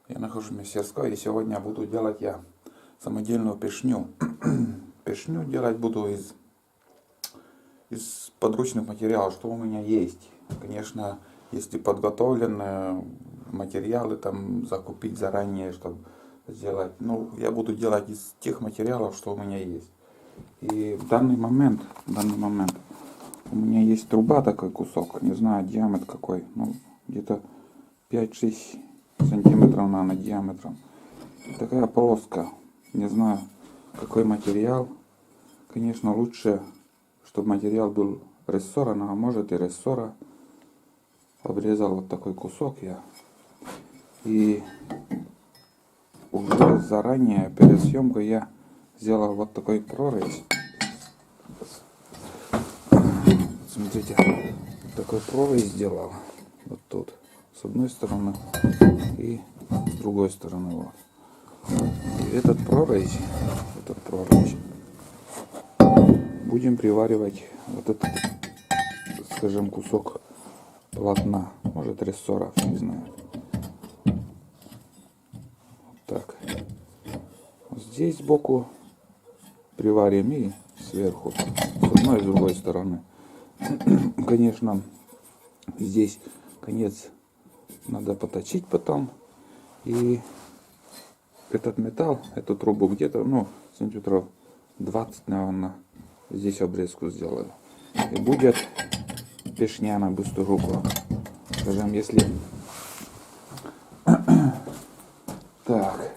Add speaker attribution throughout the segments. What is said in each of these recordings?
Speaker 1: Я нахожусь в мастерской, и сегодня буду делать я самодельную пешню. Пешню делать буду из подручных материалов, что у меня есть. Конечно, если подготовленные материалы там закупить заранее, чтобы сделать. Ну, я буду делать из тех материалов, что у меня есть. И в данный момент у меня есть труба такой кусок, не знаю диаметр какой, ну где-то 5-6 сантиметров, наверное, диаметром. Такая полоска, не знаю какой материал. Конечно, лучше, чтобы материал был рессора, но а может и рессора. Обрезал вот такой кусок я. И уже заранее, перед съемкой, я сделал вот такой прорезь. Смотрите, такой прорезь сделал. Вот тут. С одной стороны и с другой стороны. Вот. И этот прорезь будем приваривать вот этот, скажем, кусок полотна. Может рессора, не знаю. Вот так. Здесь сбоку приварим и сверху. С одной и с другой стороны. Конечно, здесь конец надо поточить потом. И этот металл, эту трубу где-то, ну, сантиметров 20, наверное, здесь обрезку сделаю. И будет пешня на быструю руку. Скажем, если так.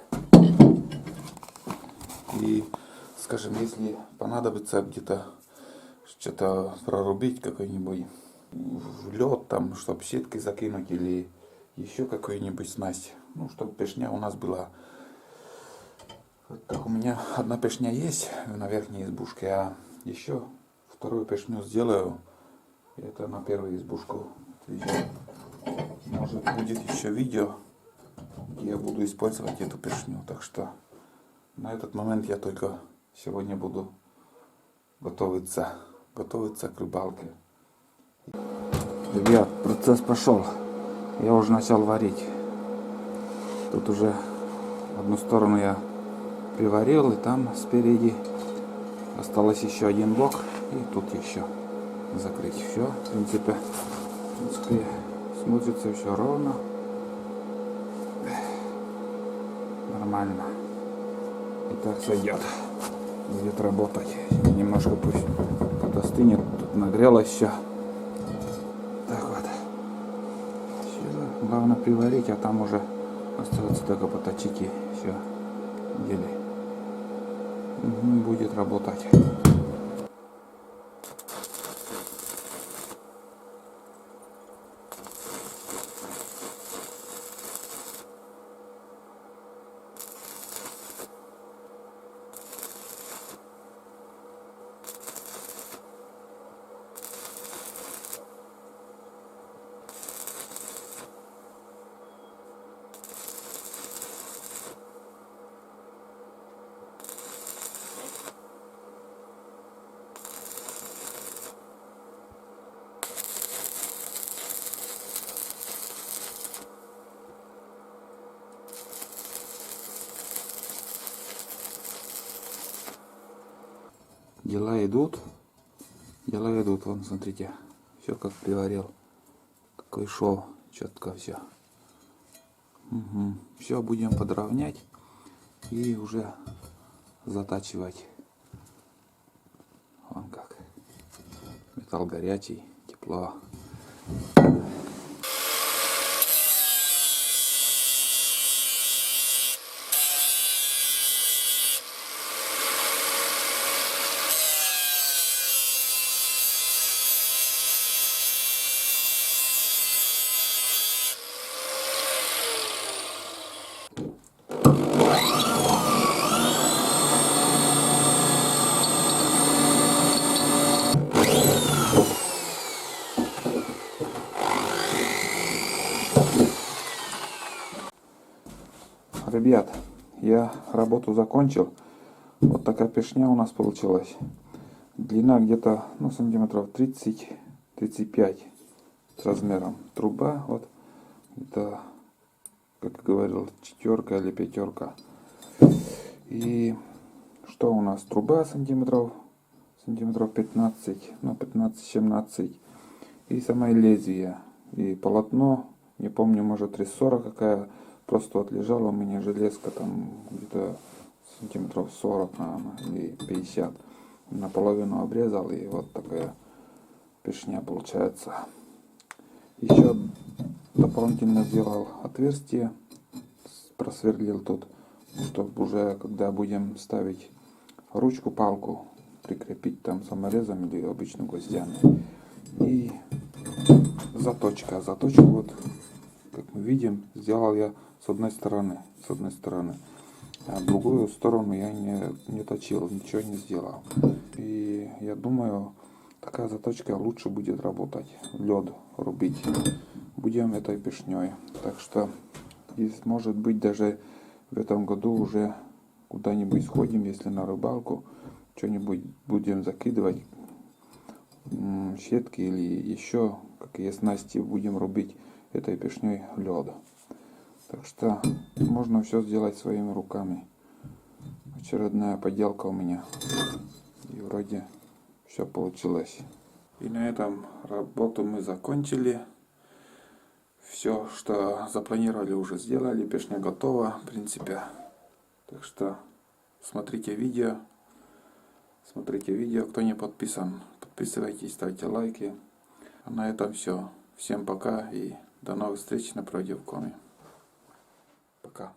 Speaker 1: И, скажем, если понадобится где-то что-то прорубить, какой-нибудь лед, там, чтобы сеткой закинуть или еще какую-нибудь снасть. Ну, чтобы пешня у нас была. Вот так у меня одна пешня есть на верхней избушке, а еще вторую пешню сделаю. Это на первую избушку. Может будет еще видео, где я буду использовать эту пешню. Так что на этот момент я только сегодня буду готовиться к рыбалке. Ребят, процесс пошел. Я уже начал варить. Тут уже одну сторону я приварил, и там спереди осталось еще один блок, и тут еще закрыть. Все, в принципе смотрится все ровно, нормально. И так сойдет. Будет работать. Немножко пусть подостынет. Тут нагрелось все. Так вот. Все. Главное приварить, а там уже остается только поточить и все. Делай. Будет работать. Дела идут. Вон, смотрите, все как приварил, какой шов, четко все. Все будем подровнять и уже затачивать. Вон как. Металл горячий, тепло. Ребят, я работу закончил. Вот такая пешня у нас получилась. Длина где-то, ну, сантиметров 30-35 с размером. Труба вот это как говорил, 4 или 5. И что у нас? Труба сантиметров 15, ну 15-17. И самое лезвие. И полотно, не помню, может рессора какая, просто вот лежала у меня железка там где-то сантиметров 40, наверное, или 50. Наполовину обрезал, и вот такая пешня получается. Еще дополнительно сделал отверстие, просверлил тут, чтобы уже когда будем ставить ручку, палку, прикрепить там саморезом или обычным гвоздями. И заточка. Заточку вот, как мы видим, сделал я с одной стороны. А другую сторону я не точил, ничего не сделал. И я думаю, такая заточка лучше будет работать. Лед рубить будем этой пешней. Так что, может быть, даже в этом году уже куда-нибудь сходим, если на рыбалку, что-нибудь будем закидывать, щетки или еще какие снасти, будем рубить этой пешней лед. Так что можно все сделать своими руками. Очередная поделка у меня. И вроде все получилось. И на этом работу мы закончили. Все, что запланировали, уже сделали. Пешня готова, в принципе. Так что смотрите видео. Кто не подписан, подписывайтесь, ставьте лайки. А на этом все. Всем пока и до новых встреч на Правдивкоме. Пока.